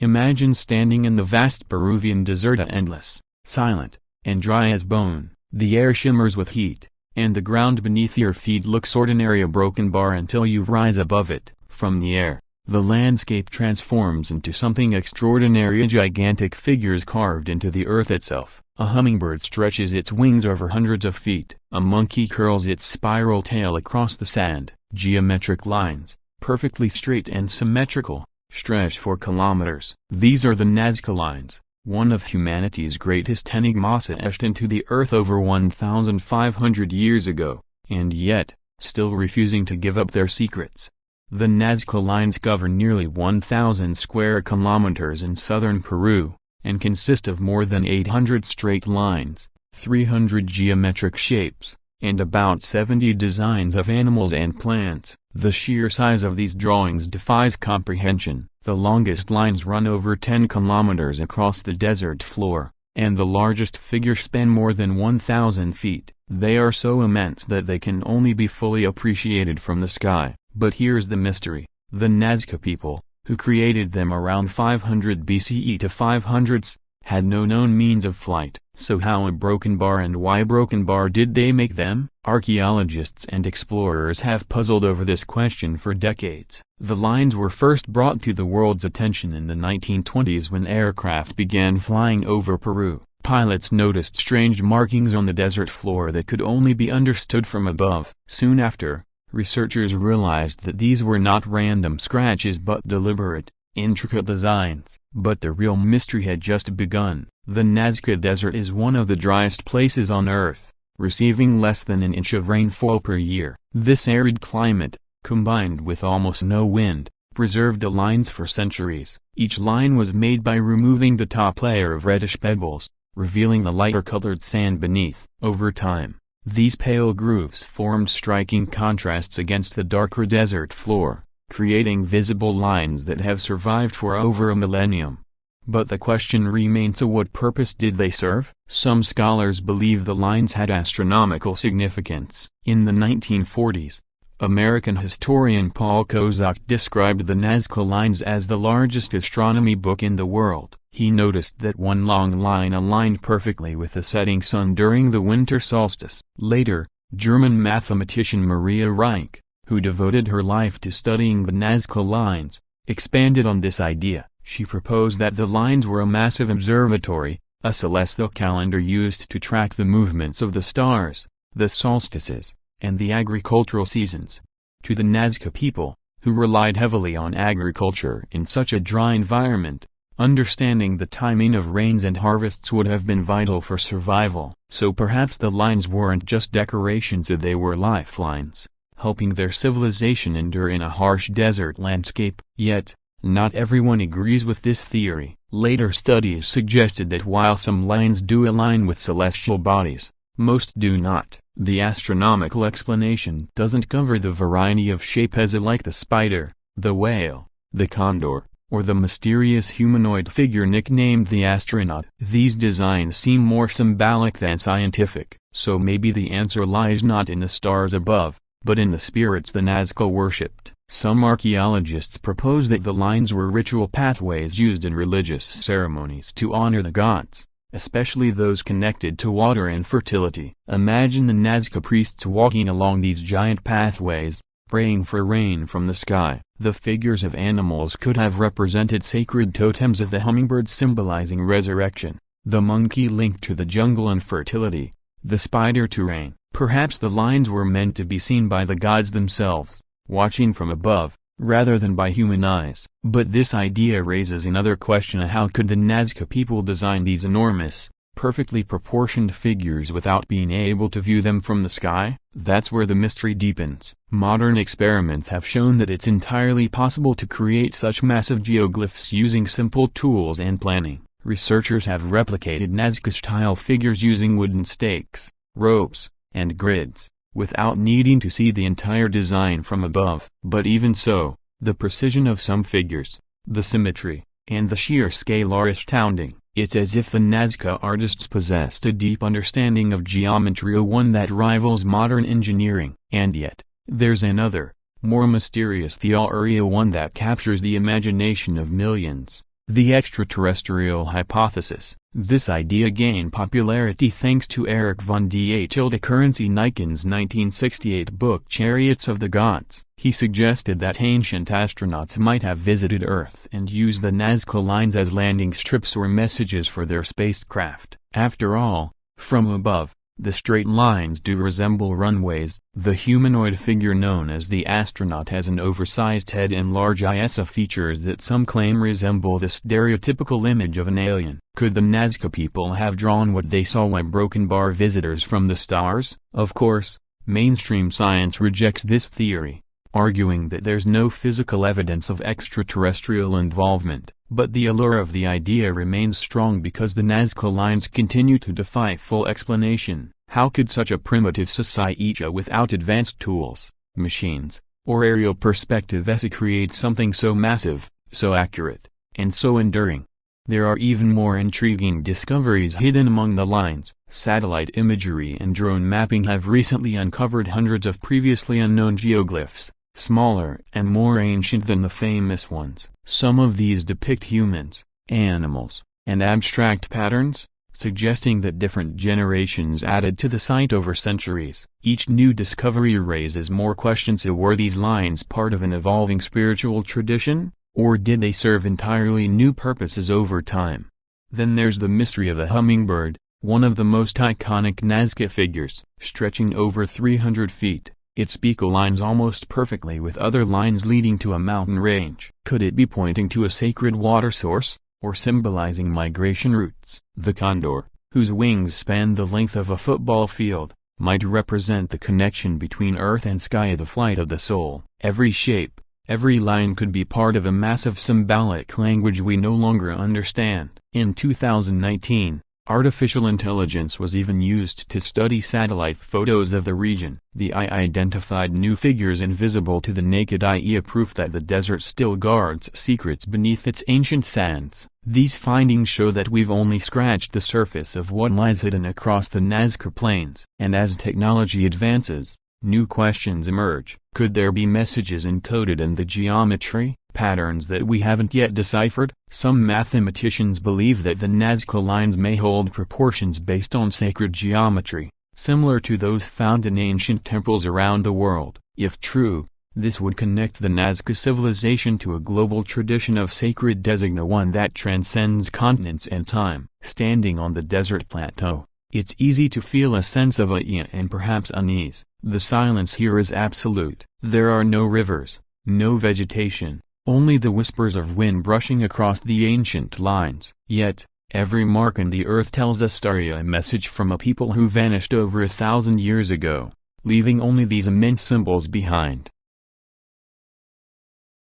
Imagine standing in the vast Peruvian desert, endless, silent, and dry as bone. The air shimmers with heat, and the ground beneath your feet looks ordinary, a broken bar, until you rise above it. From the air, the landscape transforms into something extraordinary, gigantic figures carved into the earth itself. A hummingbird stretches its wings over hundreds of feet. A monkey curls its spiral tail across the sand. Geometric lines, perfectly straight and symmetrical, stretch for kilometers. These are the Nazca Lines, one of humanity's greatest enigmas, etched into the earth over 1,500 years ago, and yet, still refusing to give up their secrets. The Nazca Lines govern nearly 1,000 square kilometers in southern Peru, and consist of more than 800 straight lines, 300 geometric shapes, and about 70 designs of animals and plants. The sheer size of these drawings defies comprehension. The longest lines run over 10 kilometers across the desert floor, and the largest figures span more than 1,000 feet. They are so immense that they can only be fully appreciated from the sky. But here's the mystery. The Nazca people, who created them around 500 BCE to 500s, had no known means of flight. So how a broken bar, and why broken bar did they make them? Archaeologists and explorers have puzzled over this question for decades. The lines were first brought to the world's attention in the 1920s when aircraft began flying over Peru. Pilots noticed strange markings on the desert floor that could only be understood from above. Soon after, researchers realized that these were not random scratches but deliberate, intricate designs. But the real mystery had just begun. The Nazca Desert is one of the driest places on Earth, receiving less than an inch of rainfall per year. This arid climate, combined with almost no wind, preserved the lines for centuries. Each line was made by removing the top layer of reddish pebbles, revealing the lighter-colored sand beneath. Over time, these pale grooves formed striking contrasts against the darker desert floor, creating visible lines that have survived for over a millennium. But the question remains, to what purpose did they serve? Some scholars believe the lines had astronomical significance. In the 1940s, American historian Paul Kozak described the Nazca Lines as the largest astronomy book in the world. He noticed that one long line aligned perfectly with the setting sun during the winter solstice. Later, German mathematician Maria Reiche, who devoted her life to studying the Nazca Lines, expanded on this idea. She proposed that the lines were a massive observatory, a celestial calendar used to track the movements of the stars, the solstices, and the agricultural seasons. To the Nazca people, who relied heavily on agriculture in such a dry environment, understanding the timing of rains and harvests would have been vital for survival. So perhaps the lines weren't just decorations, they were lifelines, helping their civilization endure in a harsh desert landscape. Yet, not everyone agrees with this theory. Later studies suggested that while some lines do align with celestial bodies, most do not. The astronomical explanation doesn't cover the variety of shape, like the spider, the whale, the condor, or the mysterious humanoid figure nicknamed the astronaut. These designs seem more symbolic than scientific. So maybe the answer lies not in the stars above, but in the spirits the Nazca worshipped. Some archaeologists propose that the lines were ritual pathways used in religious ceremonies to honor the gods, especially those connected to water and fertility. Imagine the Nazca priests walking along these giant pathways, praying for rain from the sky. The figures of animals could have represented sacred totems, of the hummingbird symbolizing resurrection, the monkey linked to the jungle and fertility, the spider to rain. Perhaps the lines were meant to be seen by the gods themselves, watching from above, rather than by human eyes. But this idea raises another question: how could the Nazca people design these enormous, perfectly proportioned figures without being able to view them from the sky? That's where the mystery deepens. Modern experiments have shown that it's entirely possible to create such massive geoglyphs using simple tools and planning. Researchers have replicated Nazca-style figures using wooden stakes, ropes, and grids, without needing to see the entire design from above. But even so, the precision of some figures, the symmetry, and the sheer scale are astounding. It's as if the Nazca artists possessed a deep understanding of geometry, one that rivals modern engineering. And yet, there's another, more mysterious theory, one that captures the imagination of millions. The extraterrestrial hypothesis. This idea gained popularity thanks to Erich von Dietrich-Niken's 1968 book Chariots of the Gods. He suggested that ancient astronauts might have visited Earth and used the Nazca Lines as landing strips or messages for their spacecraft. After all, from above, the straight lines do resemble runways. The humanoid figure known as the astronaut has an oversized head and large eyes, features that some claim resemble the stereotypical image of an alien. Could the Nazca people have drawn what they saw when broken bar visitors from the stars? Of course, mainstream science rejects this theory, arguing that there's no physical evidence of extraterrestrial involvement. But the allure of the idea remains strong because the Nazca Lines continue to defy full explanation. How could such a primitive society without advanced tools, machines, or aerial perspective create something so massive, so accurate, and so enduring? There are even more intriguing discoveries hidden among the lines. Satellite imagery and drone mapping have recently uncovered hundreds of previously unknown geoglyphs, smaller and more ancient than the famous ones. Some of these depict humans, animals, and abstract patterns, suggesting that different generations added to the site over centuries. Each new discovery raises more questions. Were these lines part of an evolving spiritual tradition, or did they serve entirely new purposes over time? Then there's the mystery of a hummingbird, one of the most iconic Nazca figures. Stretching over 300 feet, its beak aligns almost perfectly with other lines leading to a mountain range. Could it be pointing to a sacred water source, or symbolizing migration routes? The condor, whose wings span the length of a football field, might represent the connection between earth and sky, the flight of the soul. Every shape, every line could be part of a massive symbolic language we no longer understand. In 2019, artificial intelligence was even used to study satellite photos of the region. The AI identified new figures invisible to the naked eye, a proof that the desert still guards secrets beneath its ancient sands. These findings show that we've only scratched the surface of what lies hidden across the Nazca Plains. And as technology advances, new questions emerge. Could there be messages encoded in the geometry, patterns that we haven't yet deciphered? Some mathematicians believe that the Nazca Lines may hold proportions based on sacred geometry, similar to those found in ancient temples around the world. If true, this would connect the Nazca civilization to a global tradition of sacred designa, one that transcends continents and time. Standing on the desert plateau, it's easy to feel a sense of awe and perhaps unease. The silence here is absolute. There are no rivers, no vegetation, only the whispers of wind brushing across the ancient lines. Yet, every mark in the earth tells a story, a message from a people who vanished over 1,000 years ago, leaving only these immense symbols behind.